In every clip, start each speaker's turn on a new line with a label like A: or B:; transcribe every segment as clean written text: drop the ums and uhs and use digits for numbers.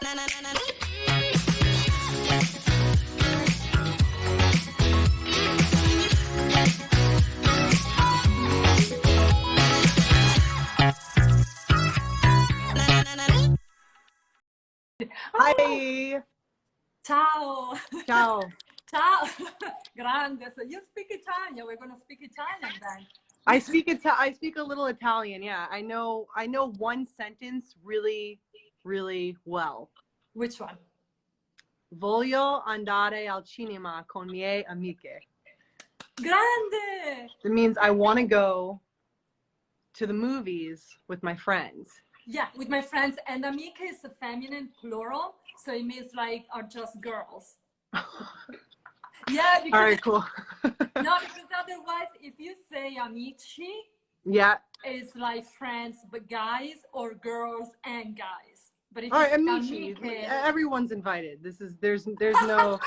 A: Hi.
B: Ciao.
A: Ciao.
B: Ciao. Grande. So you speak Italian. We're going to speak Italian then.
A: I speak a little Italian. Yeah, I know one sentence really, really well.
B: Which one?
A: Voglio andare al cinema con mie amiche.
B: Grande.
A: It means I want to go to the movies with my friends.
B: Yeah, with my friends. And amiche is a feminine plural, so it means like are just girls. Yeah. Because,
A: all right, cool.
B: No, because otherwise, if you say amici,
A: yeah,
B: it's like friends but guys, or girls and guys. But if
A: all
B: you
A: right,
B: say
A: amici,
B: amiche,
A: everyone's invited. There's no,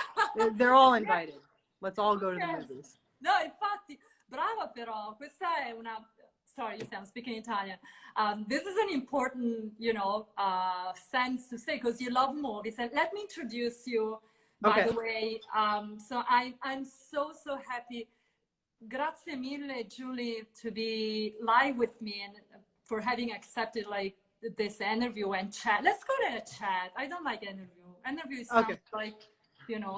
A: they're all invited. Let's all go to the movies.
B: No, infatti, brava però, questa è una, sorry, I'm speaking Italian. This is an important, sense to say, because you love movies. And let me introduce you, by the way. So I'm so happy. Grazie mille, Julie, to be live with me and for having accepted like this interview and chat. Let's go to a chat. I don't like interview. Interview sounds like,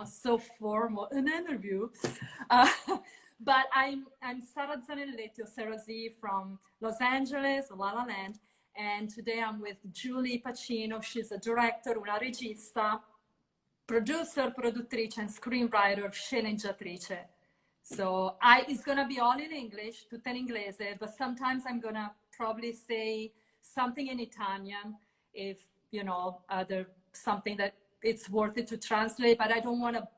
B: so formal, an interview. But I'm Sara Sara Z from Los Angeles, La La Land, and today I'm with Julie Pacino. She's a director, una regista, producer, produttrice, and screenwriter, sceneggiatrice. So it's gonna be all in English, tutto in inglese, but sometimes I'm gonna probably say something in Italian if, there's something that it's worth it to translate, but I don't want to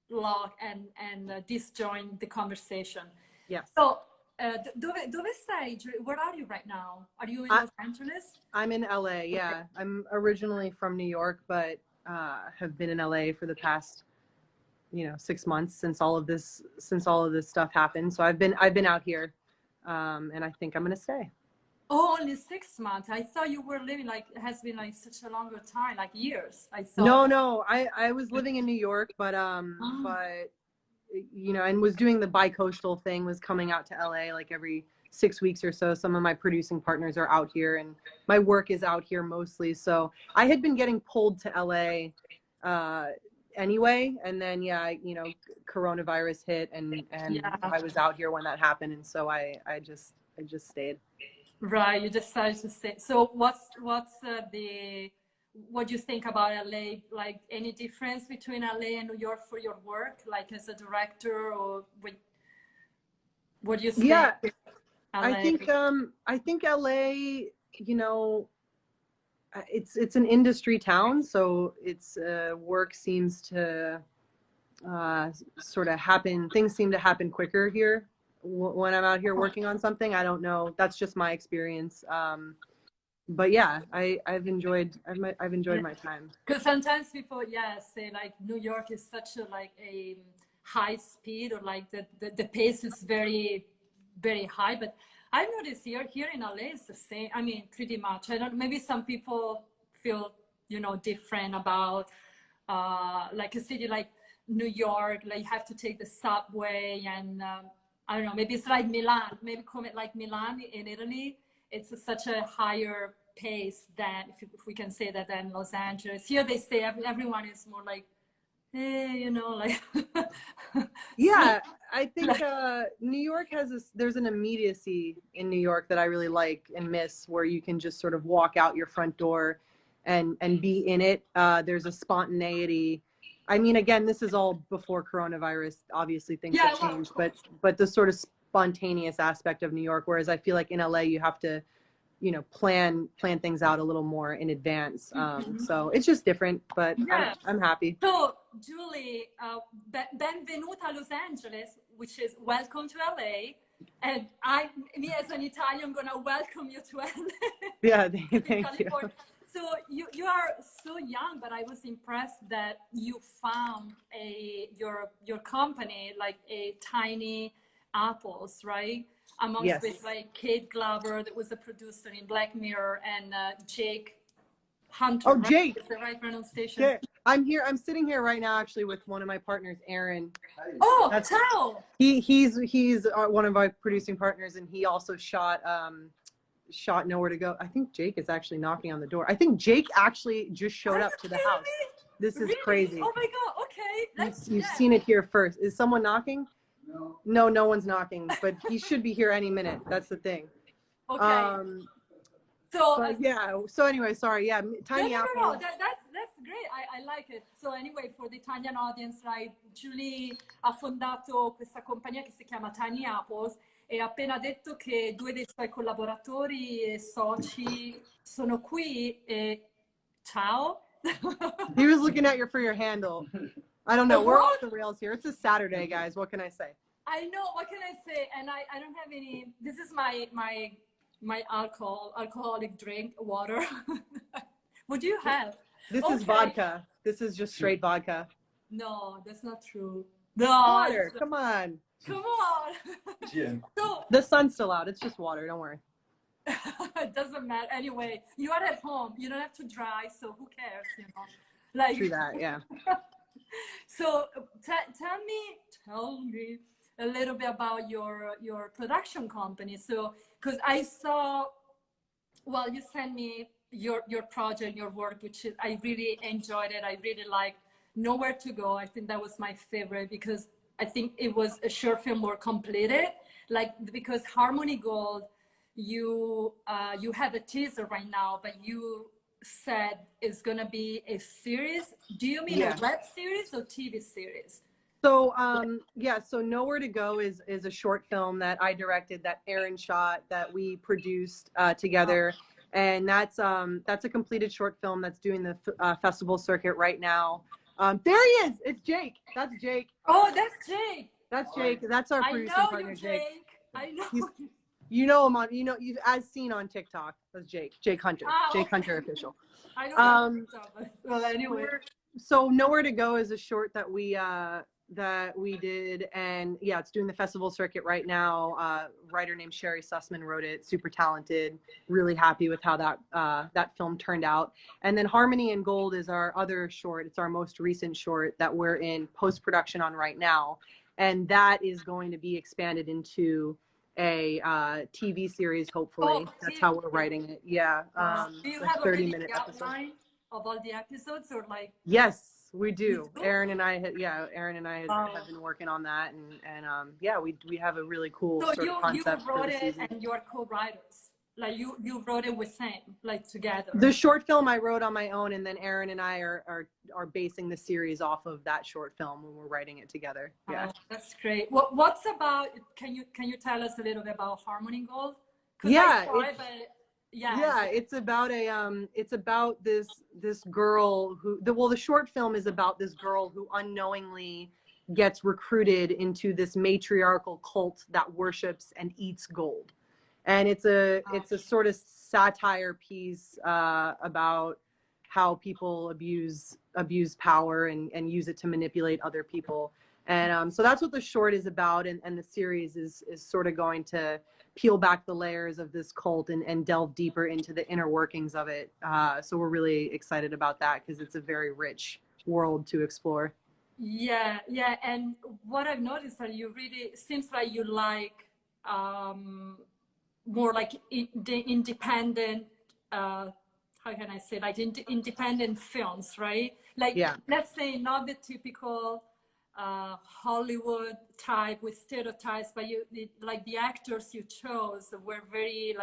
B: block and disjoin the conversation.
A: Yeah.
B: So, dove stai? Where are you right now? Are you in Los Angeles?
A: I'm in LA, yeah. Okay. I'm originally from New York, but have been in LA for the past 6 months since all of this stuff happened. So I've been out here, and I think I'm gonna stay.
B: Oh, only 6 months. I thought you were living like it has been like such a longer time, like years. I thought.
A: No. I was living in New York, but and was doing the bi-coastal thing, was coming out to LA like every 6 weeks or so. Some of my producing partners are out here, and my work is out here mostly. So I had been getting pulled to LA anyway, and then coronavirus hit, and I was out here when that happened, and so I just stayed.
B: Right, you decided to stay. So what's what do you think about LA? Like any difference between LA and New York for your work, like as a director, or what do you think?
A: Yeah,
B: LA?
A: I think LA, it's an industry town, so its work seems to sort of happen. Things seem to happen quicker here when I'm out here working on something. I don't know. That's just my experience. But yeah, I've enjoyed my time.
B: Because sometimes people, say like New York is such a high speed, or like the pace is very, very high. But I've noticed here in LA it's the same. I mean, pretty much. I don't. Maybe some people feel different about like a city like New York. Like you have to take the subway, and I don't know. Maybe it's like Milan. Maybe like Milan in Italy. It's such a higher pace than, if we can say that, than Los Angeles. Here they say everyone is more like, like.
A: Yeah, I think New York there's an immediacy in New York that I really like and miss, where you can just sort of walk out your front door and be in it. There's a spontaneity. I mean, again, this is all before coronavirus. Obviously, things have changed, but the sort of spontaneous aspect of New York, whereas I feel like in LA you have to plan things out a little more in advance. So it's just different, but I'm happy.
B: So Julie, benvenuta a Los Angeles, which is welcome to LA, and me as an Italian, I'm gonna welcome you to LA.
A: Yeah, thank you.
B: So you are so young, but I was impressed that you found your company, like a Tiny Apples, right? Amongst with like Kate Glover, that was a producer in Black Mirror, and Jake Hunter,
A: Oh,
B: right?
A: Jake.
B: Is the right pronunciation?
A: Yeah. I'm here. I'm sitting here right now, actually, with one of my partners, Aaron.
B: Oh, ciao.
A: He's one of our producing partners, and he also shot Nowhere to Go. I think Jake is actually knocking on the door. I think Jake actually just showed up to the house. This is
B: really?
A: crazy.
B: Oh my God. Okay.
A: You've seen it here first. Is someone knocking? No, no one's knocking, but he should be here any minute. That's the thing.
B: Okay.
A: So anyway, sorry. Yeah, Tiny
B: No.
A: Apple.
B: That's great. I like it. So anyway, for the Italian audience, right? Julie ha fondato questa compagnia che si chiama Tiny Apples e ha appena detto che 2 dei suoi collaboratori e soci sono qui e ciao.
A: He was looking at for your handle. I don't know. We're off the rails here. It's a Saturday, guys. What can I say?
B: I know. What can I say? And I don't have any. This is my alcoholic drink, water. What do you have?
A: This is vodka. This is just straight vodka.
B: No, that's not true. No.
A: Water. Come on.
B: Come on. So,
A: the sun's still out. It's just water. Don't worry.
B: It doesn't matter. Anyway, you are at home. You don't have to drive, so who cares, you know? Like,
A: true that, yeah.
B: So tell me a little bit about your production company. So, because I saw, well, you sent me your project, your work, which is, I really enjoyed it. I really liked Nowhere to Go. I think that was my favorite because I think it was a short film more completed. Like, because Harmony Gold, you have a teaser right now, but you said it's gonna be a series. Do you mean a web series or TV series?
A: So so Nowhere to Go is a short film that I directed, that Aaron shot, that we produced together. And that's a completed short film that's doing the festival circuit right now. There he is. It's Jake. That's Jake.
B: Oh, that's Jake.
A: That's Jake. That's our producing partner, Jake.
B: I know.
A: You know him on, you've as seen on TikTok. That's Jake Hunter. Jake Hunter official.
B: I know. Well, anyway.
A: So Nowhere to Go is a short that we did, and yeah, it's doing the festival circuit right now. A writer named Sherry Sussman wrote it. Super talented. Really happy with how that film turned out. And then Harmony and Gold is our other short. It's our most recent short that we're in post-production on right now, and that is going to be expanded into a TV series, hopefully. That's how we're writing it. Yeah.
B: Do you have a 30-minute outline of all the episodes, or like?
A: Yes, we do. Aaron and I have been working on that, and we have a really cool sort of concept.
B: So you wrote it, and you are co-writers. Like you wrote it with Sam, like together.
A: The short film I wrote on my own, and then Aaron and I are basing the series off of that short film when we're writing it together. Yeah,
B: that's great. What's about? Can you tell us a little bit about Harmony Gold?
A: It's about this girl who the short film is about this girl who unknowingly gets recruited into this matriarchal cult that worships and eats gold. And it's a sort of satire piece about how people abuse power and use it to manipulate other people. And so that's what the short is about. And the series is sort of going to peel back the layers of this cult and delve deeper into the inner workings of it. So we're really excited about that because it's a very rich world to explore.
B: Yeah. And what I've noticed that you really seems like you like more like the independent, how can I say, like independent films, right? Like, let's say not the typical Hollywood type with stereotypes, but like the actors you chose were very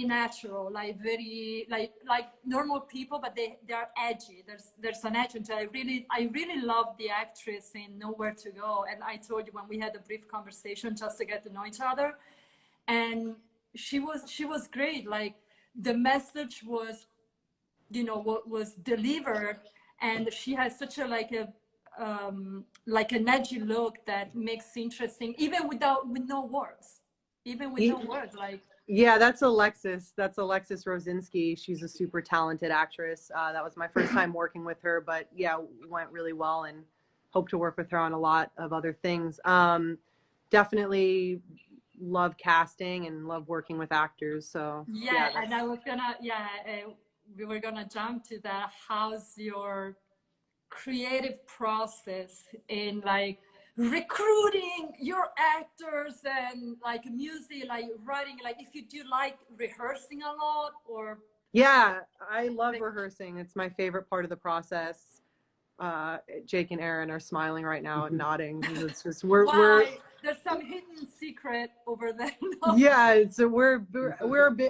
B: natural, like very like normal people, but they are edgy. There's an edge. And I really love the actress in Nowhere to Go. And I told you when we had a brief conversation just to get to know each other, and she was great. Like the message was, what was delivered, and she has such a like an edgy look that makes interesting, even with no words, like.
A: Yeah, that's Alexis Rosinski. She's a super talented actress. That was my first time working with her, but yeah, went really well, and hope to work with her on a lot of other things. Definitely love casting and love working with actors. So
B: and I was gonna we were gonna jump to that. How's your creative process in like recruiting your actors and like music, like writing, like if you do like rehearsing a lot or?
A: Yeah, I love rehearsing. It's my favorite part of the process. Jake and Aaron are smiling right now and nodding. It's just we're
B: there's some hidden secret over there.
A: Yeah, so we're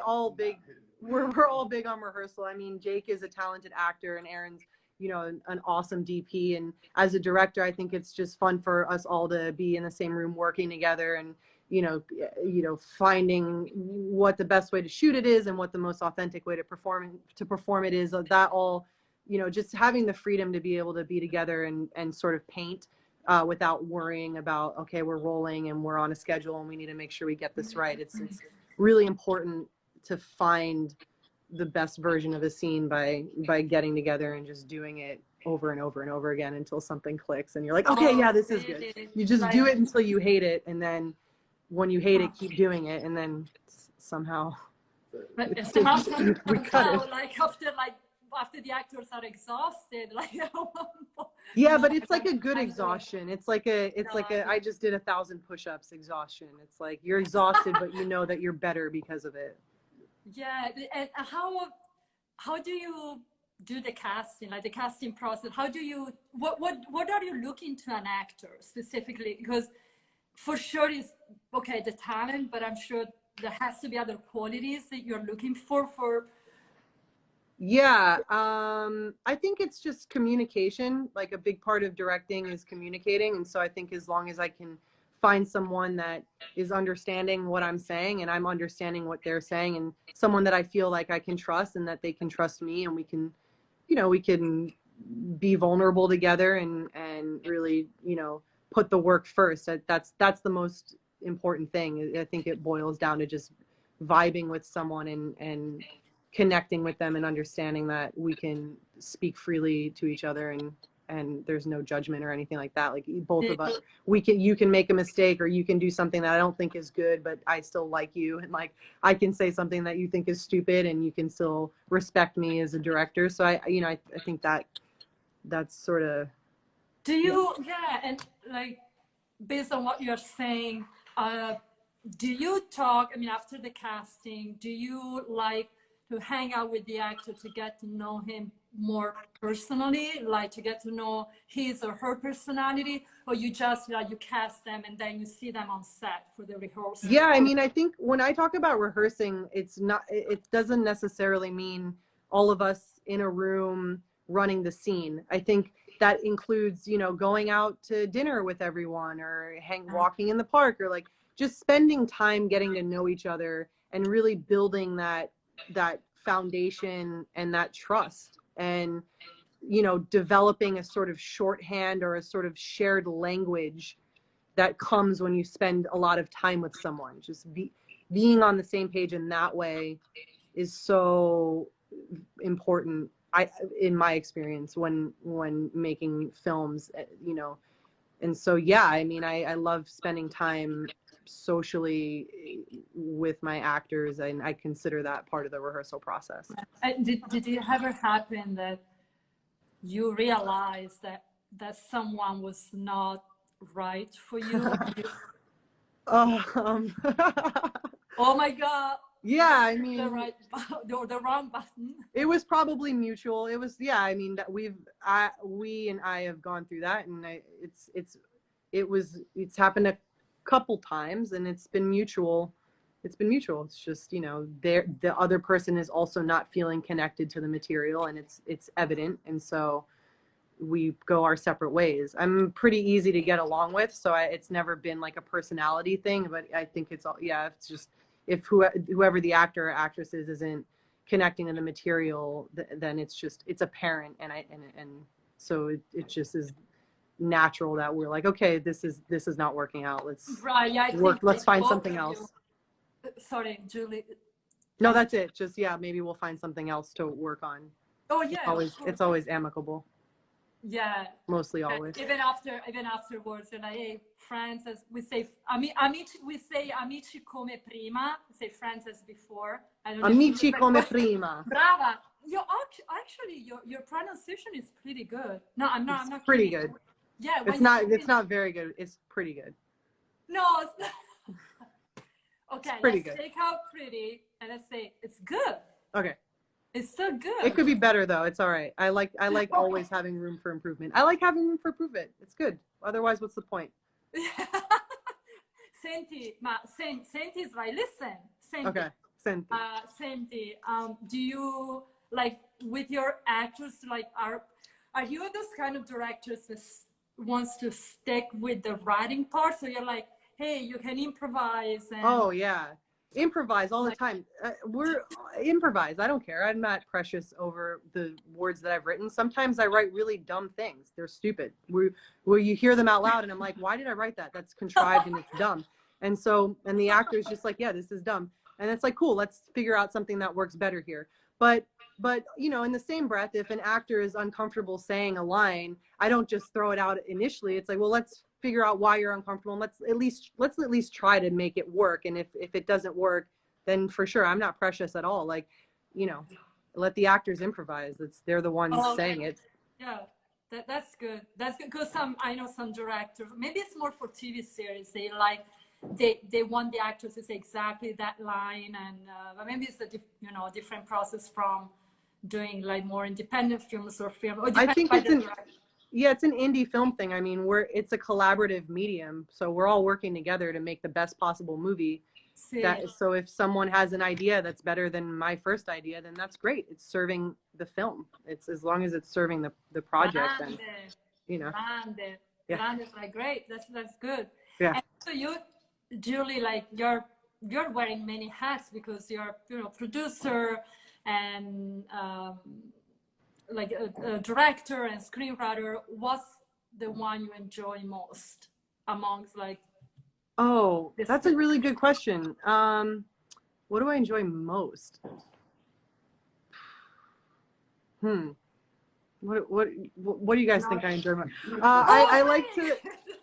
A: all big. We're all big on rehearsal. I mean, Jake is a talented actor, and Aaron's, you know, an awesome DP. And as a director, I think it's just fun for us all to be in the same room working together, and you know, finding what the best way to shoot it is, and what the most authentic way to perform it is. That all, you know, just having the freedom to be able to be together and sort of paint. Without worrying about, okay, we're rolling and we're on a schedule and we need to make sure we get this right. It's really important to find the best version of a scene by getting together and just doing it over and over and over again until something clicks and you're like, okay, yeah, this is good. You just do it until you hate it, and then when you hate it, keep doing it, and then somehow
B: we cut it. Like after the actors are exhausted, like
A: yeah, but it's like a good exhaustion. It's like a I just did 1,000 push-ups exhaustion. It's like you're exhausted, but you know that you're better because of it.
B: Yeah, and how do you do the casting, like the casting process? How do you what are you looking to an actor specifically? Because for sure is okay the talent, but I'm sure there has to be other qualities that you're looking for.
A: Yeah, I think it's just communication. Like a big part of directing is communicating. And so I think as long as I can find someone that is understanding what I'm saying and I'm understanding what they're saying, and someone that I feel like I can trust and that they can trust me, and we can, you know, we can be vulnerable together and really, you know, put the work first. That's the most important thing. I think it boils down to just vibing with someone and connecting with them and understanding that we can speak freely to each other and there's no judgment or anything like that. Like both of us, you can make a mistake or you can do something that I don't think is good, but I still like you. And like, I can say something that you think is stupid and you can still respect me as a director. So I think that's sort of.
B: Do you, yeah, and like, based on what you're saying, do you talk, I mean, after the casting, do you like to hang out with the actor to get to know him more personally, like to get to know his or her personality, or you just like you cast them and then you see them on set for the rehearsal?
A: Yeah, I mean, I think when I talk about rehearsing, it doesn't necessarily mean all of us in a room running the scene. I think that includes, you know, going out to dinner with everyone or walking in the park, or like just spending time getting to know each other and really building that foundation and that trust, and, you know, developing a sort of shorthand or a sort of shared language that comes when you spend a lot of time with someone. Just being on the same page in that way is so important, in my experience, when making films, you know. And so, yeah, I mean, I love spending time socially with my actors, and I consider that part of the rehearsal process.
B: Did it ever happen that you realized that someone was not right for you?
A: Oh
B: my God.
A: Yeah, I mean,
B: the wrong button.
A: It was probably mutual. It was, yeah, I mean, that we and I have gone through that, and it's happened a couple times, and it's been mutual. It's just, you know, the other person is also not feeling connected to the material, and it's evident, and so we go our separate ways. I'm pretty easy to get along with, so it's never been like a personality thing, but I think it's all, yeah, it's just, if whoever the actor or actress isn't connecting to the material, then it's apparent, and so it just is natural that we're like, okay, this is not working out. Let's find something else.
B: Sorry, Julie.
A: No, that's it. Just, yeah, maybe we'll find something else to work on.
B: Oh yeah,
A: it's always amicable.
B: Yeah,
A: mostly always.
B: Even afterwards, you're like, hey, friends, as we say, we say amici come prima. We say friends as before.
A: Amici come prima.
B: Brava. Actually your pronunciation is pretty good. No, I'm not.
A: It's
B: I'm not
A: pretty
B: kidding.
A: good.
B: Yeah,
A: It's
B: when you
A: not.
B: say
A: It's not very good. It's pretty good.
B: no, it's not.
A: It's
B: Okay,
A: pretty
B: let's
A: good.
B: take out pretty and let's say it's good.
A: Okay.
B: It's so
A: It
B: good.
A: could be better though. It's all right. I like
B: Okay.
A: always having room for improvement. I like having room for improvement. It's good. Otherwise, what's the point?
B: Senti, senti Israel, listen, senti.
A: Okay. Senti.
B: Senti, do you like with your actors, like are you those kind of directors that wants to stick with the writing part? So you're like, hey, you can improvise and
A: Oh yeah, improvise all the
B: like,
A: time. We're improvise. I don't care. I'm not precious over the words that I've written. Sometimes I write really dumb things. They're stupid. Where you hear them out loud, and I'm like, why did I write that? That's contrived and it's dumb. And so, and the actor is just like, yeah, this is dumb. And it's like, cool. Let's figure out something that works better here. But you know, in the same breath, if an actor is uncomfortable saying a line, I don't just throw it out initially. It's like, well, let's figure out why you're uncomfortable, and let's at least try to make it work. And if it doesn't work, then for sure I'm not precious at all. Like, you know, let the actors improvise. They're the ones saying it.
B: yeah, that's good. That's good because I know some directors. Maybe it's more for TV series. They want the actors to say exactly that line, and but maybe it's a different process from doing like more independent films or film. Or
A: I
B: depends
A: think
B: by the director.
A: yeah, it's an indie film thing. I mean, it's a collaborative medium, so we're all working together to make the best possible movie.
B: See.
A: So if someone has an idea that's better than my first idea, then that's great. It's serving the film. It's as long as it's serving the project, then you know.
B: Grande,
A: Yeah.
B: grande is like great. That's good.
A: Yeah.
B: And so you, Julie, like you're wearing many hats because you're producer and like a director and screenwriter. What's the one you enjoy most amongst like?
A: Oh, that's a really good question. What do I enjoy most? What do you guys think I enjoy most? I like to.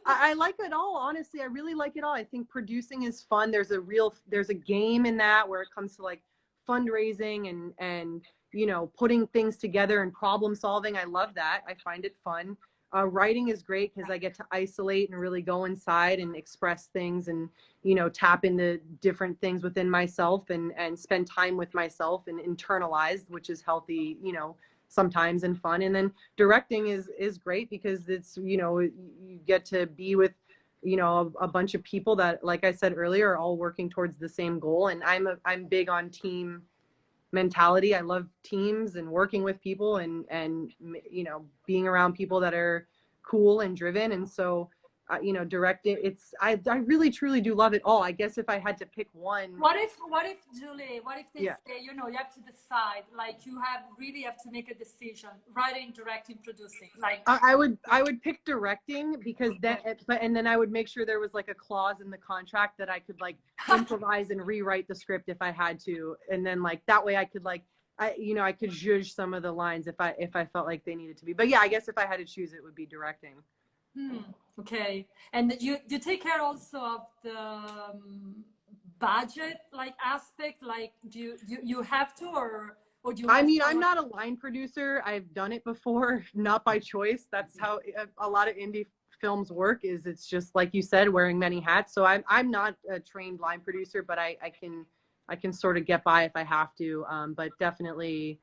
A: I like it all. Honestly, I really like it all. I think producing is fun. There's a game in that where it comes to like fundraising and you know, putting things together and problem solving. I love that. I find it fun. Writing is great because I get to isolate and really go inside and express things and, you know, tap into different things within myself and spend time with myself and internalize, which is healthy, you know, sometimes and fun. And then directing is great because it's, you know, you get to be with, you know, a bunch of people that, like I said earlier, are all working towards the same goal. And I'm big on team mentality. I love teams and working with people and you know, being around people that are cool and driven. And so you know, directing, I really truly do love it all. I guess if I had to pick one.
B: What if Julie, what if they
A: Yeah.
B: say, you know, you have to decide, like you really have to make a decision, writing, directing, producing, like
A: I would pick directing because and then I would make sure there was like a clause in the contract that I could like improvise and rewrite the script if I had to, and then like that way I could like I could judge some of the lines if I felt like they needed to be. But yeah, I guess if I had to choose, it would be directing.
B: Okay, and you take care also of the budget like aspect, like do you have to or do you?
A: I mean, I'm not a line producer. I've done it before, not by choice. That's how a lot of indie films work. It's just like you said, wearing many hats. So I'm not a trained line producer, but I can sort of get by if I have to. But definitely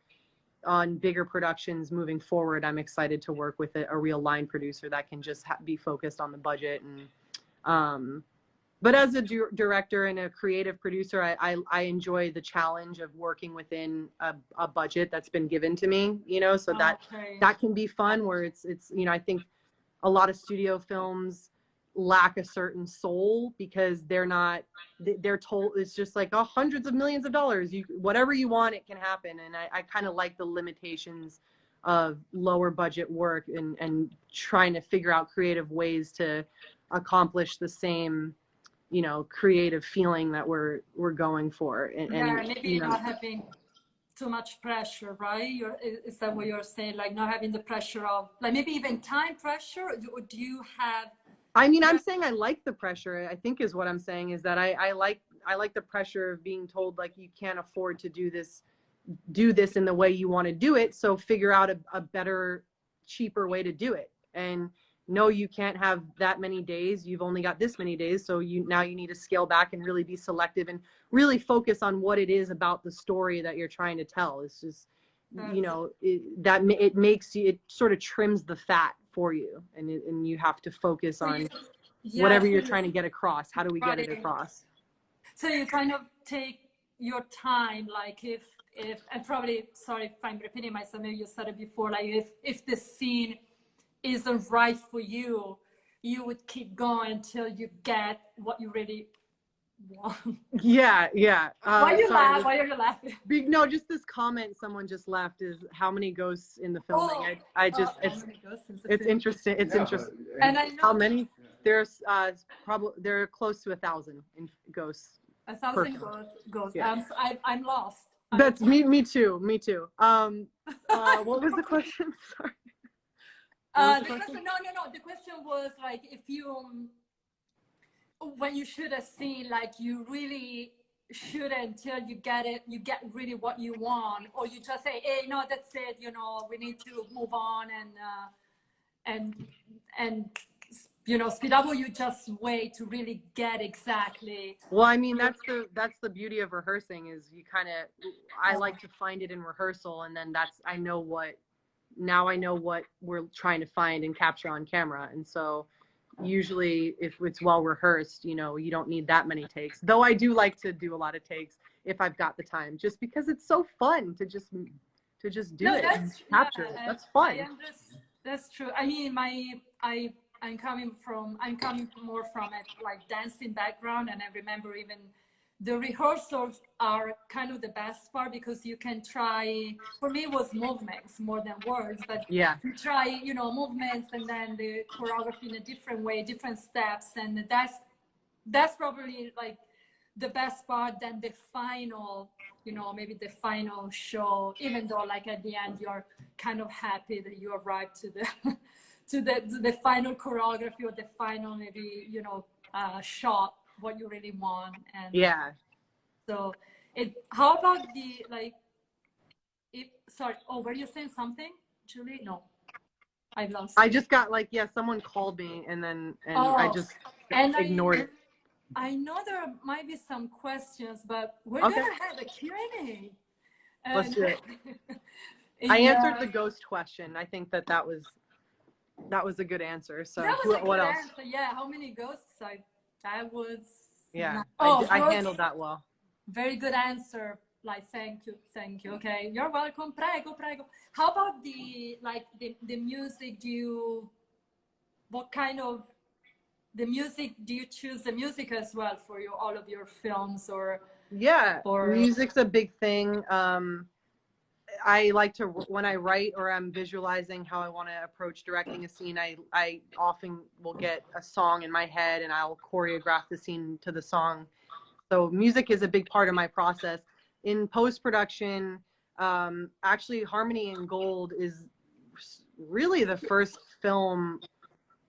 A: on bigger productions moving forward, I'm excited to work with a real line producer that can just be focused on the budget. And but as a director and a creative producer, I enjoy the challenge of working within a budget that's been given to me, you know, so that can be fun, where it's you know, I think a lot of studio films lack a certain soul because they're told it's just like, oh, hundreds of millions of dollars, whatever you want, it can happen. And I kind of like the limitations of lower budget work and trying to figure out creative ways to accomplish the same, you know, creative feeling that we're going for. And
B: maybe
A: you know,
B: not having too much pressure, right? Is that what you're saying? Like not having the pressure of like maybe even time pressure, or do you have?
A: I mean, I'm saying I like the pressure, I think is what I'm saying, is that I like the pressure of being told like you can't afford to do this do this in the way you want to do it. So figure out a better, cheaper way to do it. And no, you can't have that many days. You've only got this many days. So now you need to scale back and really be selective and really focus on what it is about the story that you're trying to tell. It's just, you know, it makes you, it sort of trims the fat for you, and you have to focus on whatever you're trying to get across. How do we get it across?
B: So you kind of take your time, like if and probably, sorry if I'm repeating myself, maybe you said it before, like if the scene isn't right for you, you would keep going until you get what you really want.
A: Yeah.
B: Why you laugh? Why are you laughing?
A: No, just this comment someone just left is how many ghosts in the filming. It's interesting. It's interesting.
B: And I know
A: how many? There's probably there are close to 1,000 ghosts.
B: 1,000 ghosts.
A: Yeah.
B: I'm lost.
A: That's me too. What was the question? Sorry.
B: The question, no. The question was like, if you, when you shoot a scene, like you really shoot it until you get really what you want, or you just say, hey, no, that's it. You know, we need to move on and you know, speed up, or you just wait to really get exactly.
A: Well, I mean, that's the beauty of rehearsing is you kind of, I like to find it in rehearsal, and then I know what we're trying to find and capture on camera. And so usually if it's well rehearsed, you know, you don't need that many takes, though I do like to do a lot of takes if I've got the time, just because it's so fun to just do it and capture it. That's fun.
B: That's true. I mean, I'm coming more from a like dancing background, and I remember even the rehearsals are kind of the best part, because you can try, for me it was movements more than words, but
A: yeah,
B: you try, you know, movements and then the choreography in a different way, different steps, and that's probably like the best part. Than the final, you know, maybe the final show, even though like at the end you're kind of happy that you arrived to the to the final choreography, or the final maybe, you know, shot, what you really want. And
A: yeah,
B: so how about the, like, sorry, were you saying something, Julie? No, I lost
A: I just got like, someone called me, and I just ignored it.
B: I know there might be some questions, but we're gonna have a Q&A.
A: Let's do it. I answered the ghost question. I think that was a good answer. So
B: that was
A: what else?
B: Answer. Yeah, how many ghosts? That was.
A: Yeah,
B: nice.
A: I handled that well.
B: Very good answer. Like, thank you. Okay, you're welcome. Prego. How about the music? What kind of the music do you choose? The music as well for all of your films, or?
A: Yeah, music's a big thing. I like to, when I write or I'm visualizing how I want to approach directing a scene, I often will get a song in my head and I'll choreograph the scene to the song. So music is a big part of my process. In post-production, actually Harmony in Gold is really the first film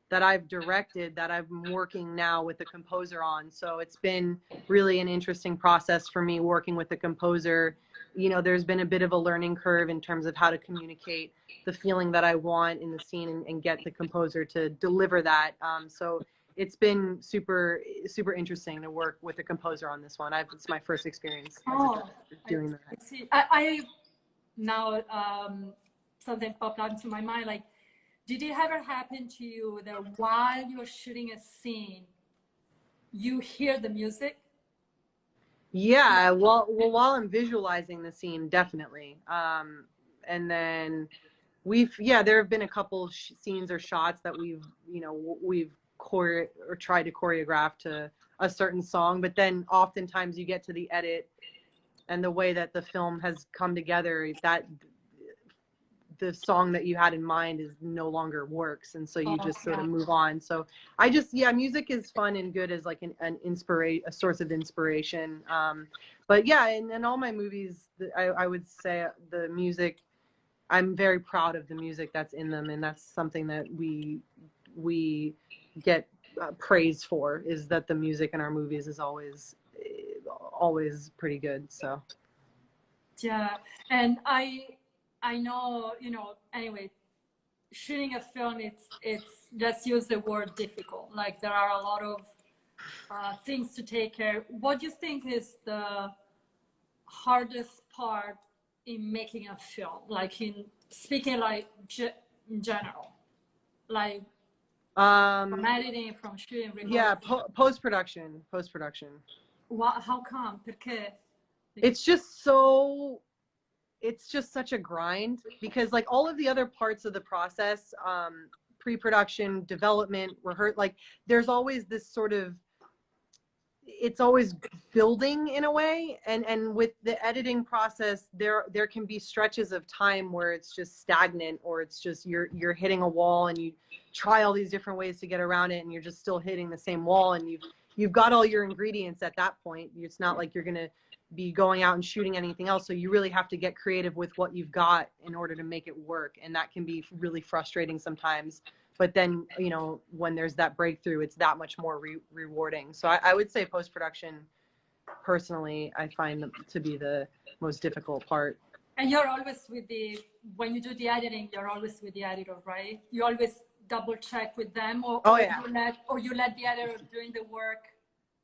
A: that I've directed that I'm working now with the composer on. So it's been really an interesting process for me working with the composer. You know, there's been a bit of a learning curve in terms of how to communicate the feeling that I want in the scene and get the composer to deliver that. So it's been super interesting to work with a composer on this one. It's my first experience doing that.
B: I see. I now something popped into my mind, like, did it ever happen to you that while you're shooting a scene, you hear the music?
A: Yeah, well, while I'm visualizing the scene, definitely. And then there have been a couple scenes or shots that we've tried to choreograph to a certain song, but then oftentimes you get to the edit and the way that the film has come together, that the song that you had in mind is no longer works, and so you just sort of move on. So music is fun and good as like a source of inspiration. But yeah, in all my movies, I would say the music, I'm very proud of the music that's in them, and that's something that we get praise for, is that the music in our movies is always pretty good. So
B: Yeah, and I know, you know, anyway, shooting a film, it's let's use the word difficult. Like there are a lot of things to take care. What do you think is the hardest part in making a film? Like in speaking like in general, like from editing, from shooting,
A: Yeah,
B: rehearsing.
A: post-production.
B: What, how come? Perché?
A: It's just so, it's just such a grind, because like all of the other parts of the process, pre-production, development, rehearse, like there's always this sort of, it's always building in a way, and with the editing process there can be stretches of time where it's just stagnant, or it's just you're hitting a wall and you try all these different ways to get around it and you're just still hitting the same wall, and you've got all your ingredients at that point. It's not like you're going to be going out and shooting anything else, so you really have to get creative with what you've got in order to make it work, and that can be really frustrating sometimes. But then, you know, when there's that breakthrough, it's that much more rewarding. So I would say post-production, personally, I find to be the most difficult part.
B: And you're always with the, when you do the editing, you're always with the editor, right? You always double check with them, or,
A: oh, yeah.
B: you let the editor doing the work,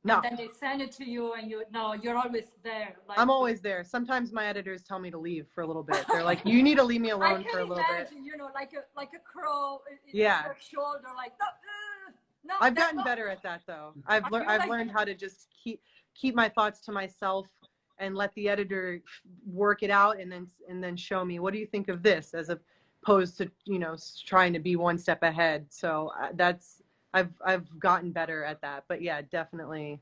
A: no.
B: And then they send it to you, and you're always there. Like,
A: I'm always there. Sometimes my editors tell me to leave for a little bit. They're like, you need to leave me alone for a little bit.
B: You know, like a crow in
A: yeah.
B: your shoulder, like, no, no.
A: I've gotten better at that, though. I've learned how to just keep my thoughts to myself and let the editor work it out, and then show me, what do you think of this, as opposed to, you know, trying to be one step ahead. So that's, I've gotten better at that. But yeah, definitely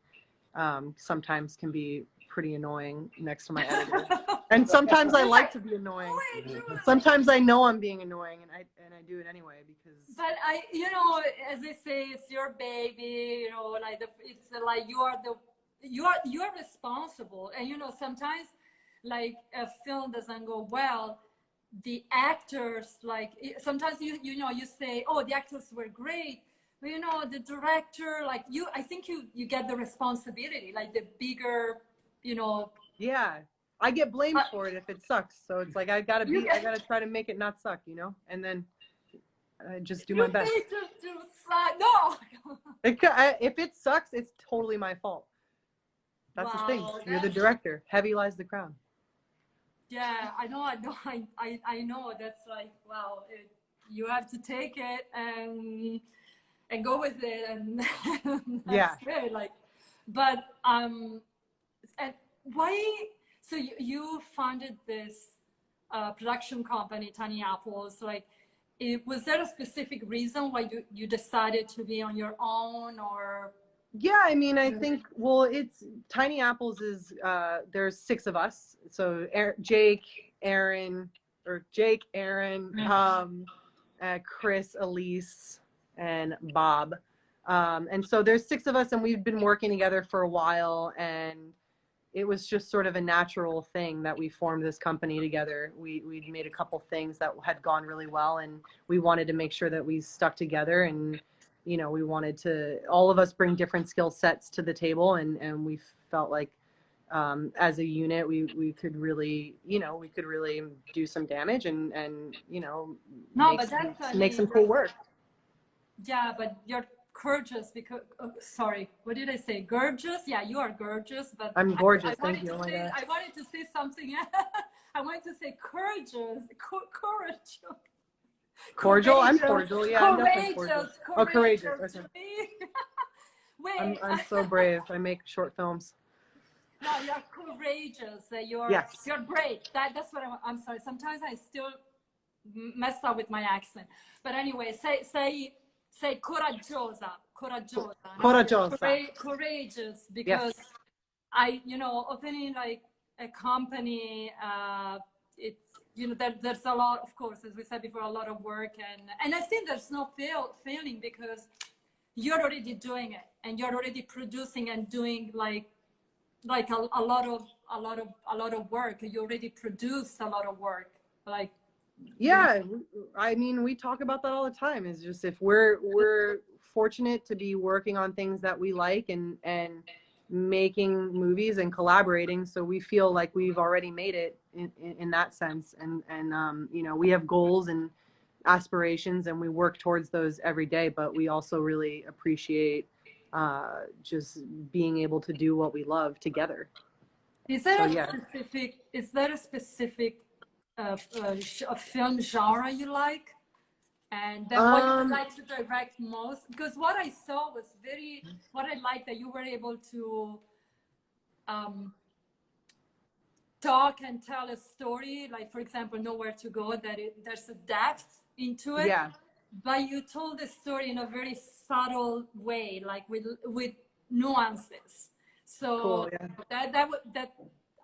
A: sometimes can be pretty annoying next to my editor. And sometimes I like to be annoying. Sometimes I know I'm being annoying, and I do it anyway, because.
B: But you know, as they say, it's your baby. You know, like it's like you are responsible. And you know, sometimes like a film doesn't go well, the actors, like sometimes you know, you say, oh, the actors were great, but you know, the director, like I think you get the responsibility, like the bigger, you know.
A: Yeah, I get blamed for it if it sucks. So it's like I gotta try to make it not suck, you know, and then I just do my best.
B: No.
A: If it sucks, it's totally my fault. That's the thing. You're the director. Heavy lies the crown.
B: Yeah, I know. I know. That's like, wow. You have to take it and go with it, and that's it. Like, but and why? So you founded this production company, Tiny Apples. Like, was there a specific reason why you decided to be on your own, or?
A: Yeah, I mean, I think, well, it's Tiny Apples is there's 6 of us. So Jake, Aaron, Chris, Elise, and Bob. And so there's 6 of us, and we've been working together for a while, and it was just sort of a natural thing that we formed this company together. We'd made a couple things that had gone really well, and we wanted to make sure that we stuck together, and you know, we wanted to, all of us bring different skill sets to the table, and we felt like as a unit we could really, you know, we could really do some damage and you know, make some cool work.
B: Yeah, but you're gorgeous because sorry, what did I say? Gorgeous? Yeah, you are gorgeous, but
A: I'm gorgeous. Thank you. Oh my God.
B: I wanted to say something. I wanted to say courageous. Courage.
A: Cordial? I'm cordial. Yeah, I'm definitely cordial.
B: Courageous.
A: Oh, courageous. Okay.
B: Wait.
A: I'm so brave. I make short films.
B: No, you're courageous. You're brave. That's what I'm sorry. Sometimes I still mess up with my accent. But anyway, say coraggiosa. Courageous, because you know, opening like a company, it's, you know, there's a lot, of course, as we said before, a lot of work, and I think there's no failing, because you're already doing it, and you're already producing and doing like a lot of work. You already produced a lot of work, like.
A: Yeah, I mean, we talk about that all the time. Is just, if we're fortunate to be working on things that we like, and making movies and collaborating. So we feel like we've already made it in that sense. And you know, we have goals and aspirations and we work towards those every day, but we also really appreciate just being able to do what we love together.
B: Is there
A: So
B: a
A: yeah.
B: specific, is there a specific a film genre you like? And then what you would like to direct most? Because what I saw was what I liked that you were able to talk and tell a story, like for example, Nowhere to Go, that there's a depth into it.
A: Yeah.
B: But you told the story in a very subtle way, like with nuances. So
A: Cool, yeah.
B: that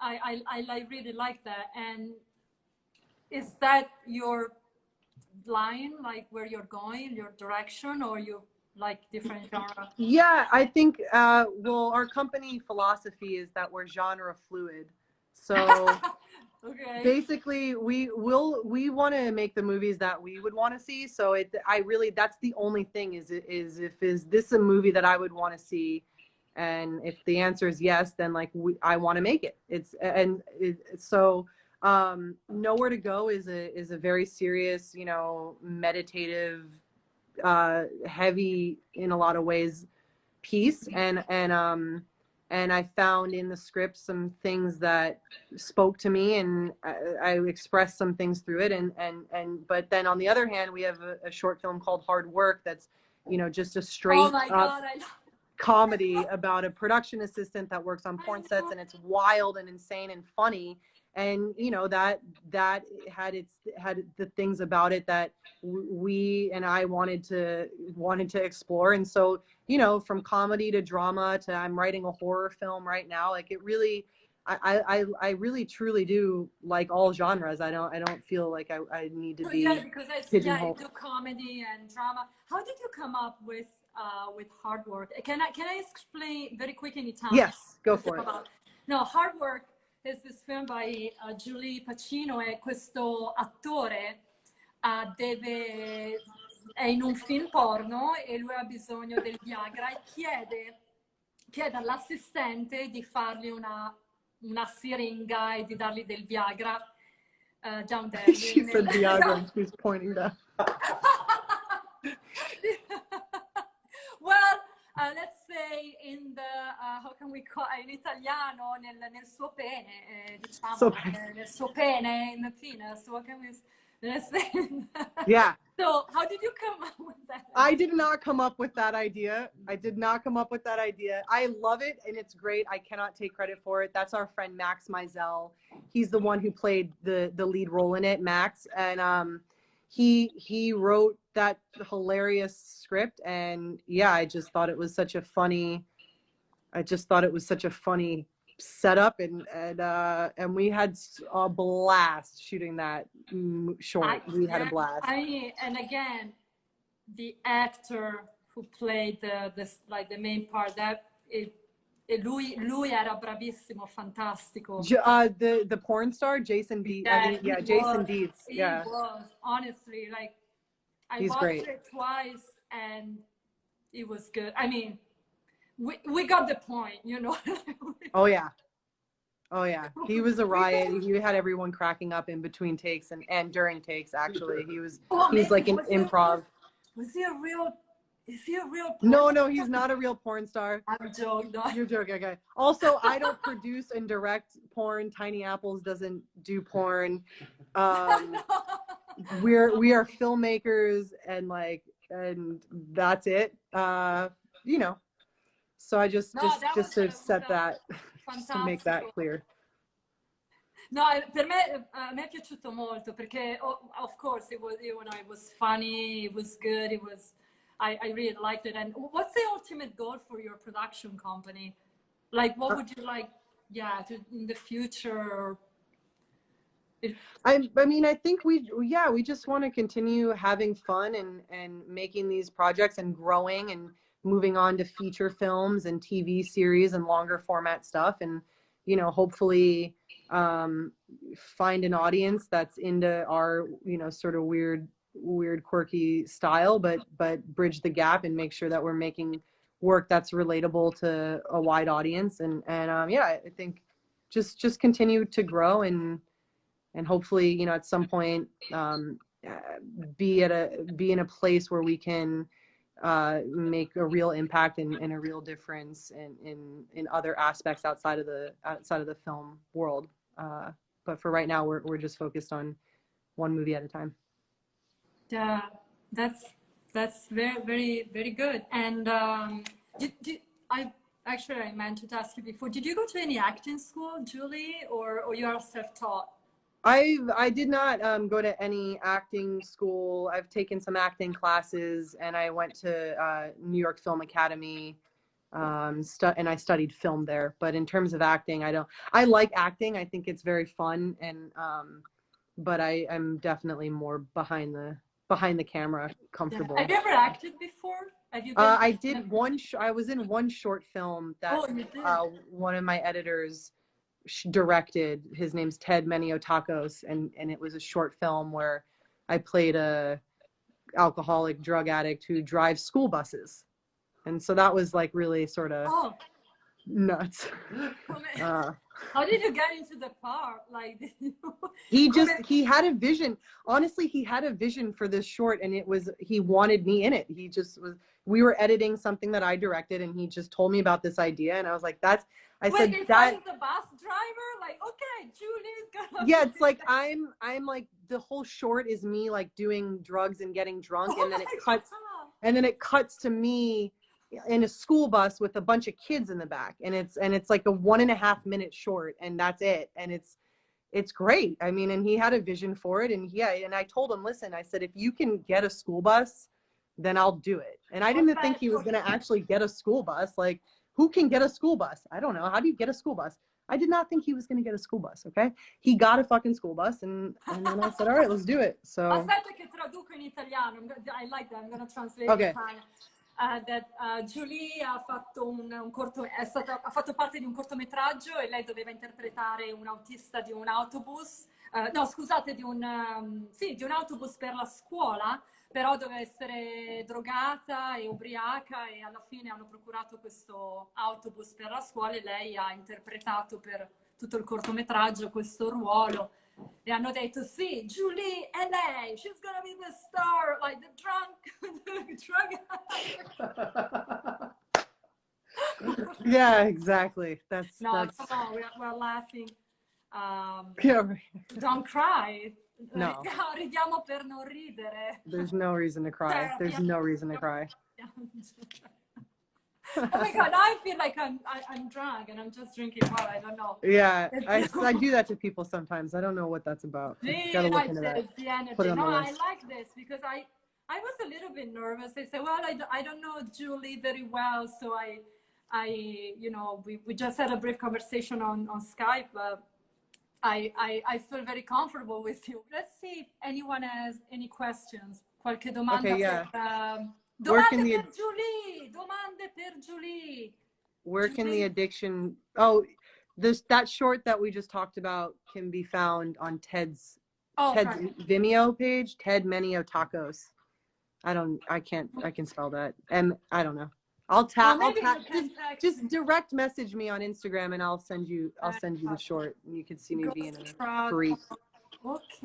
B: I really like that. And is that your line, like where you're going, your direction, or you like different genre?
A: Yeah, I think well, our company philosophy is that we're genre fluid. So
B: Okay.
A: basically we want to make the movies that we would want to see. So that's the only thing is this a movie that I would want to see, and if the answer is yes, then like I want to make it. So Nowhere to Go is a very serious, you know, meditative, heavy in a lot of ways piece, and I found in the script some things that spoke to me, and I expressed some things through it, and but then on the other hand, we have a short film called Hard Work that's, you know, just a straight
B: Oh my God,
A: comedy about a production assistant that works on porn sets, and it's wild and insane and funny. And you know, that had the things about it that we and I wanted to explore. And so, you know, from comedy to drama to I'm writing a horror film right now, like it really, I really truly do like all genres. I don't feel like I need to be
B: because
A: pigeonholed.
B: you do comedy and drama. How did you come up with Hard Work? Can I explain very quick in Italian?
A: Yes, go for it.
B: No, Hard Work is this film by Julie Pacino, e questo attore è in un film porno e lui ha bisogno del Viagra e chiede all'assistente di fargli una siringa e di dargli del Viagra. Down there.
A: She said Viagra and she's pointing down.
B: Well, let's say in the how can we call in italiano nel suo pene, diciamo, nel suo pene, in the penis. What can we say?
A: Yeah.
B: So how did you come up with that?
A: I did not come up with that idea. I love it and it's great. I cannot take credit for it. That's our friend Max Mizell. He's the one who played the lead role in it, Max. And he wrote that hilarious script, and yeah, I just thought it was such a funny setup, and we had a blast shooting that short. We had a blast.
B: And again, the actor who played the main part, lui era bravissimo, fantastico.
A: The porn star, Jason Dietz. Jason Dietz. Yeah,
B: he was, honestly, like I
A: He's
B: watched
A: great.
B: it twice and it was good. I mean, we got the point, you know.
A: Oh yeah. He was a riot. He had everyone cracking up in between takes and during takes. Actually, he's like an improv.
B: Was he a real? Is he a real?
A: No, he's not a real porn star.
B: I'm joking.
A: You're joking, okay. Also, I don't produce and direct porn. Tiny Apples doesn't do porn. We are filmmakers, and that's it. You know. So I just to set that, just to make that clear.
B: No, per me, a me è piaciuto molto perché, of course, it was funny, it was good, I really liked it. And what's the ultimate goal for your production company? Like, what would you like, in the future?
A: I mean, I think we just want to continue having fun and making these projects and growing and moving on to feature films and TV series and longer format stuff, and you know, hopefully find an audience that's into our, you know, sort of weird quirky style, but bridge the gap and make sure that we're making work that's relatable to a wide audience. And yeah, I think just continue to grow and hopefully, you know, at some point, be in a place where we can make a real impact and a real difference in other aspects outside of the film world. But for right now, we're just focused on one movie at a time.
B: Yeah, that's very, very, very good. And I meant to ask you before, did you go to any acting school, Julie, or you are self-taught?
A: I did not go to any acting school. I've taken some acting classes, and I went to New York Film Academy, and I studied film there. But in terms of acting, I like acting. I think it's very fun, and but I'm definitely more behind the camera, comfortable.
B: Have you ever acted before? Have you
A: I did one. I was in one short film that one of my editors directed. His name's Ted Meniotakos, and it was a short film where I played a alcoholic drug addict who drives school buses, and so that was like really sort of nuts.
B: How did you get into the car? Like,
A: he had a vision. Honestly, he had a vision for this short, and he wanted me in it. We were editing something that I directed, and he just told me about this idea, and I was like, I said that
B: the bus driver, like, okay, Julie's gonna.
A: Yeah, it's like I'm like, the whole short is me like doing drugs and getting drunk, and then it cuts to me in a school bus with a bunch of kids in the back, and it's like a 1.5 minute short, and that's it, and it's great. I mean, and he had a vision for it, and and I told him, listen, I said, if you can get a school bus, then I'll do it. And I didn't think he was going to actually get a school bus. Like, who can get a school bus? I don't know. How do you get a school bus? I did not think he was going to get a school bus. Okay. He got a fucking school bus, and then I said, all right, let's do it. So.
B: Aspetta che traduco in italiano. I like that. I'm going to translate in Italian. Julie ha fatto ha fatto parte di un cortometraggio e lei doveva interpretare un autista di un autobus, no scusate, di un autobus per la scuola, però doveva essere drogata e ubriaca, e alla fine hanno procurato questo autobus per la scuola e lei ha interpretato per tutto il cortometraggio questo ruolo. E hanno detto, sì, Julie è lei, she's gonna be the star, like the drug.
A: Yeah, exactly. That's
B: come on, we're laughing.
A: Yeah, right.
B: Don't cry.
A: No.
B: Ridiamo per non ridere.
A: There's no reason to cry. There's no reason to cry.
B: Oh my God, now I feel like I'm drunk and I'm just drinking water. I don't know.
A: Yeah, I do that to people sometimes. I don't know what that's about. Gotta look into that.
B: The energy.
A: Put it on the
B: I
A: list.
B: like this because I was a little bit nervous. I said, well, I don't know Julie very well, so you know, we just had a brief conversation on Skype, but I feel very comfortable with you. Let's see if anyone has any questions. Qualche domanda?
A: Okay, yeah.
B: Domande per Julie! Domande per Julie!
A: Where can the addiction... that short that we just talked about can be found on Ted's Vimeo page, Ted Meniotakos. I can spell that. I don't know. I'll tap. Just direct message me on Instagram and I'll send you the short, and you can see me being a freak.
B: Ok.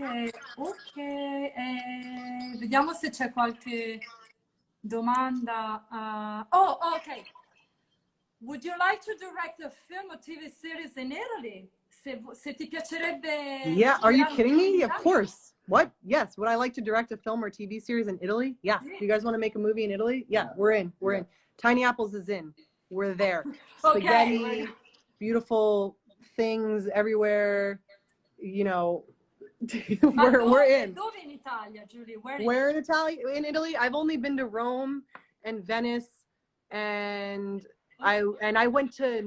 B: Vediamo se c'è qualche domanda. Ok. Would you like to direct a film or TV series in Italy? Se ti piacerebbe...
A: Yeah, are you kidding me? Of course. What? Yes. Would I like to direct a film or TV series in Italy? Yeah. You guys want to make a movie in Italy? Yeah, we're in. Tiny Apples is in. We're there. Spaghetti, beautiful things everywhere. You know, we're in.
B: Dove in Italia, Julie?
A: Where in Italy? I've only been to Rome and Venice, and I went to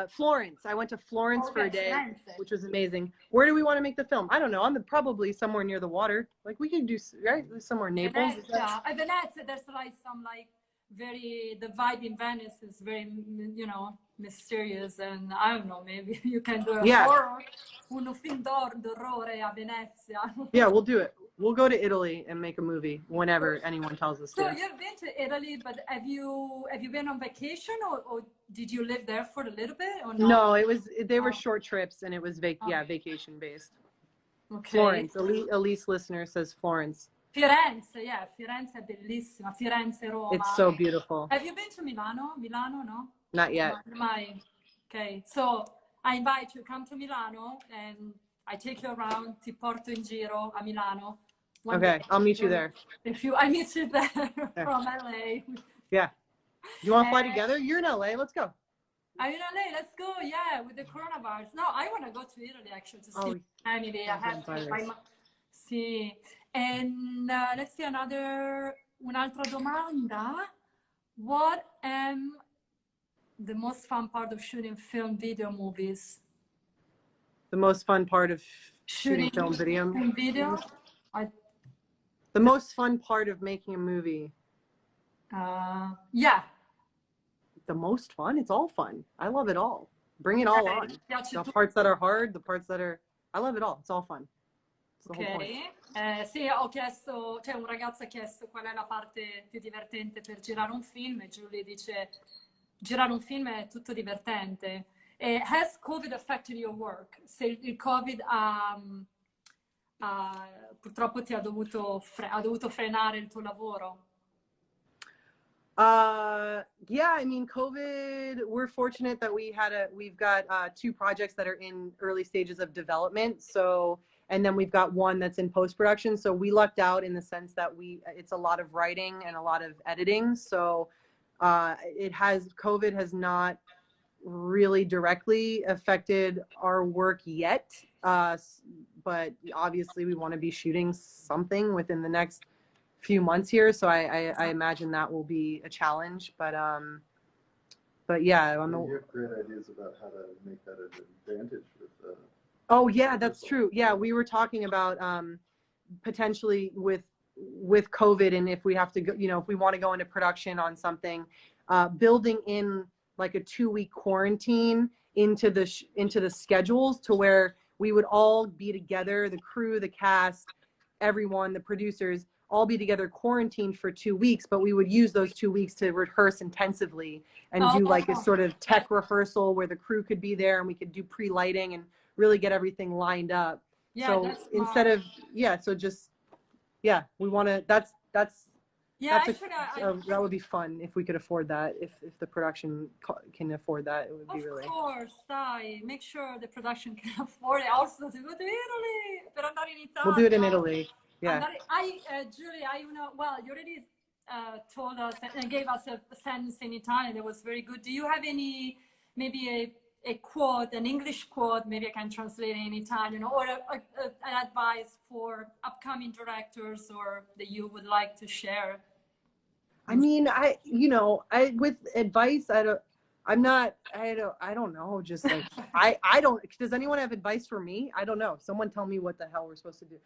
A: Florence. I went to Florence for a day, which was amazing. Where do we want to make the film? I don't know. I'm probably somewhere near the water. Like, we can do somewhere Naples.
B: Venezia, there's like some the vibe in Venice is very, you know, mysterious, and I don't know, maybe you can do a horror, un film d'orrore a Venezia.
A: Yeah, we'll do it. We'll go to Italy and make a movie whenever anyone tells us
B: So
A: to.
B: you've been to Italy, but have you been on vacation, or did you live there for a little bit or not?
A: No, they were short trips, and it was vacation based.
B: Okay.
A: Florence. Elise listener says Florence.
B: Firenze, yeah, Firenze è bellissima. Firenze, Roma.
A: It's so beautiful.
B: Have you been to Milano? Milano, no?
A: Not yet.
B: Mai. Okay, so I invite you, come to Milano, and I take you around, ti porto in giro a Milano.
A: Okay, I'll meet you there.
B: I meet you there from LA.
A: Yeah. You want to fly together? You're in LA. Let's go.
B: I'm in LA. Let's go. Yeah, with the coronavirus. No, I want to go to Italy actually to see family. I have to see. And let's see un'altra domanda. What the most fun part of shooting film, video, movies?
A: The most fun part of shooting film, video? The most fun part of making a movie?
B: Yeah.
A: The most fun? It's all fun. I love it all. Bring it all on. The parts that are hard, the parts that are... I love it all. It's all fun. It's the whole point.
B: Sì, ho chiesto, cioè un ragazzo ha chiesto qual è la parte più divertente per girare un film e Giulia dice girare un film è tutto divertente. Has COVID affected your work? Se il Covid purtroppo ha dovuto frenare il tuo lavoro?
A: Yeah, I mean, COVID, we're fortunate that we've got 2 projects that are in early stages of development. So, and then we've got 1 that's in post-production. So we lucked out in the sense that it's a lot of writing and a lot of editing. So, COVID has not really directly affected our work yet. But obviously we want to be shooting something within the next few months here, so I imagine that will be a challenge, but yeah,
C: you have great ideas about how to make that an advantage with
A: oh yeah, that's true. Yeah, we were talking about potentially with COVID, and if we have to go, if we want to go into production on something, building in like a 2-week quarantine into the schedules, to where we would all be together, the crew, the cast, everyone, the producers, all be together quarantined for 2 weeks, but we would use those 2 weeks to rehearse intensively and do like a sort of tech rehearsal where the crew could be there and we could do pre-lighting and really get everything lined up.
B: Yeah,
A: so instead of, we want to, that would be fun if we could afford that. If the production can afford that, it would be really.
B: Of course, make sure the production can afford it. Also to go to Italy, per andare in Italia.
A: We'll do it in Italy. Yeah.
B: Julie, well, you already told us and gave us a sentence in Italian that was very good. Do you have maybe a quote, an English quote, maybe I can translate it in Italian, or an advice for upcoming directors, or that you would like to share?
A: I mean, with advice, I don't know. Just like, I don't, does anyone have advice for me? I don't know. Someone tell me what the hell we're supposed to do.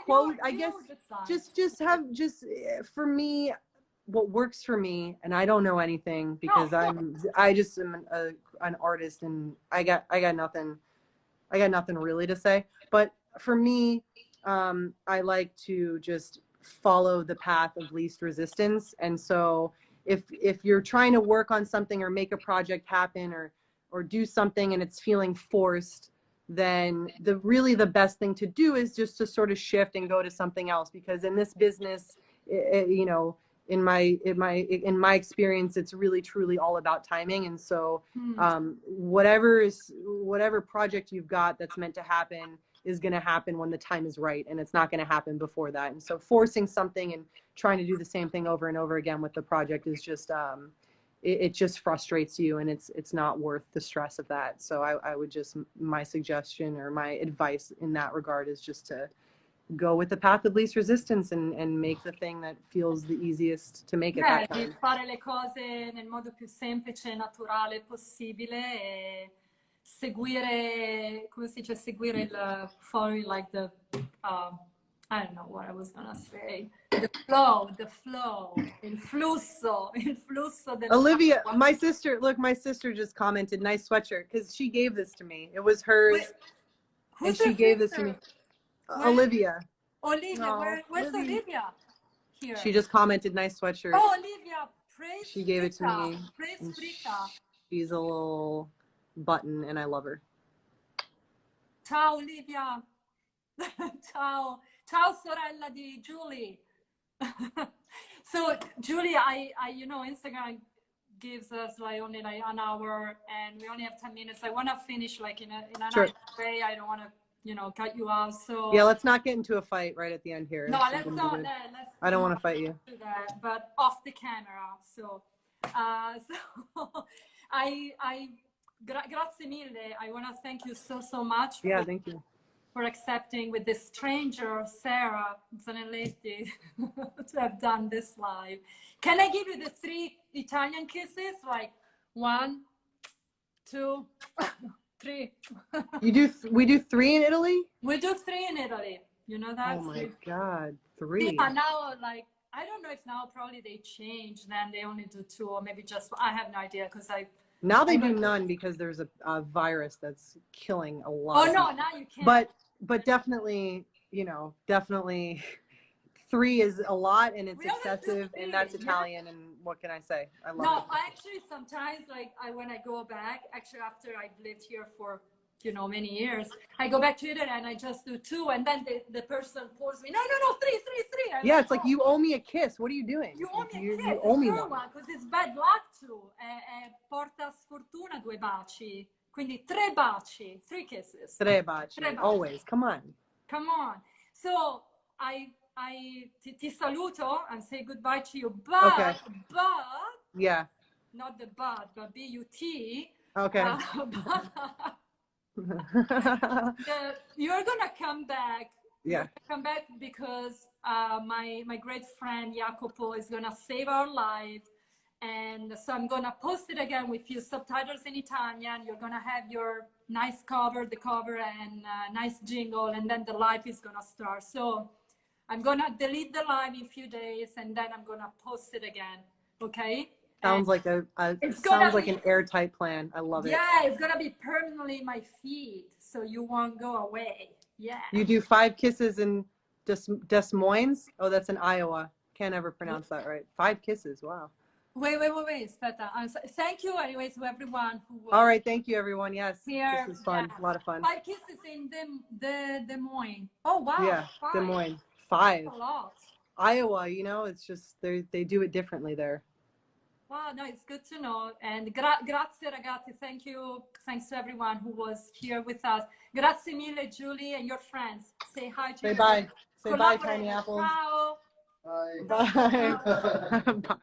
A: Quote, I guess, just for me, what works for me, and I don't know anything because I just am an artist, and I got nothing really to say. But for me, I like to just follow the path of least resistance. And so if you're trying to work on something or make a project happen or do something and it's feeling forced, then the best thing to do is just to sort of shift and go to something else. Because in this business, in my experience, it's really truly all about timing. And so whatever project you've got that's meant to happen is going to happen when the time is right, and it's not going to happen before that. And so forcing something and trying to do the same thing over and over again with the project is just it just frustrates you, and it's not worth the stress of that. So I would just, my suggestion or my advice in that regard is just to go with the path of least resistance and make the thing that feels the easiest to make it that time.
B: Fare le cose nel modo più semplice e naturale possibile e seguire, come si dice, seguire il follow, like the I don't know what I was gonna say. The flow, il flusso del
A: Olivia, my sister just commented, nice sweatshirt, because she gave this to me. It was hers.
B: Wait,
A: and she gave this to me. Olivia.
B: Olivia,
A: Oh,
B: where's
A: Libby.
B: Olivia? Here.
A: She just commented, nice sweatshirt.
B: Oh, Olivia, praise
A: She gave it to me.
B: Praise
A: And
B: Frita.
A: she's a little button, and I love her.
B: Ciao, Olivia. Ciao. Ciao, sorella di Julie. So, Julie, I, you know, Instagram gives us like only like an hour, and we only have 10 minutes. I want to finish like in a
A: Sure.
B: nice way. I don't want to, you know, cut you off. So
A: Yeah, let's not get into a fight right at the end here.
B: no,
A: It's
B: let's
A: gonna be
B: not.
A: good.
B: Let's
A: I don't
B: not
A: want to fight you.
B: do that, but off the camera. So, so grazie mille. I want to thank you so much.
A: Yeah, thank you.
B: For accepting with this stranger, Sara Zanelletti, to have done this live. Can I give you the 3 Italian kisses? Like 1, 2, 3.
A: You do? We do 3 in Italy?
B: We do 3 in Italy. You know that?
A: Oh my God, 3.
B: Yeah, now like I don't know if now probably they change. Then they only do 2 or maybe just. I have no idea because
A: Now they do none because there's a virus that's killing a lot.
B: Oh no, now you can't.
A: But definitely, you know, definitely 3 is a lot, and it's excessive, and that's Italian. And what can I say? I love it.
B: No, actually, sometimes like when I go back, actually after I've lived here for, you know, many years, I go back to Italy and I just do 2, and then the person pulls me. No, 3.
A: Yeah, it's like you owe me a kiss. What are you doing?
B: You owe me a kiss.
A: You owe me one.
B: Because it's bad luck too. Porta sfortuna 2 baci. Quindi 3 baci, 3 kisses.
A: 3 baci. Always. Come on.
B: Come on. So ti saluto and say goodbye to you. But
A: Yeah.
B: not the but B-U-T.
A: Okay.
B: You're gonna come back.
A: Yeah.
B: Come back because my great friend Jacopo is gonna save our life. And so I'm gonna post it again with few subtitles in Italian. You're gonna have your nice cover, and nice jingle, and then the live is gonna start. So I'm gonna delete the live in a few days, and then I'm gonna post it again. Okay?
A: Sounds like an airtight plan. I love it.
B: Yeah, it's gonna be permanently in my feed, so you won't go away. Yeah.
A: You do 5 kisses in Des Moines? Oh, that's in Iowa. Can't ever pronounce that right. 5 kisses. Wow.
B: Wait. Thank you anyway to everyone who was.
A: All right, thank you everyone. Yes,
B: here.
A: This was fun.
B: Yeah.
A: A lot of fun.
B: 5 kisses in Des Moines. Oh wow.
A: Yeah,
B: 5.
A: Des Moines. 5.
B: That's a lot.
A: Iowa, you know, it's just they do it differently there.
B: Wow, no, it's good to know. And grazie ragazzi, thank you. Thanks to everyone who was here with us. Grazie mille, Julie, and your friends. Say hi to
A: Say bye. Say bye, Tiny Apples.
B: Ciao.
C: Bye.
A: Bye. Bye.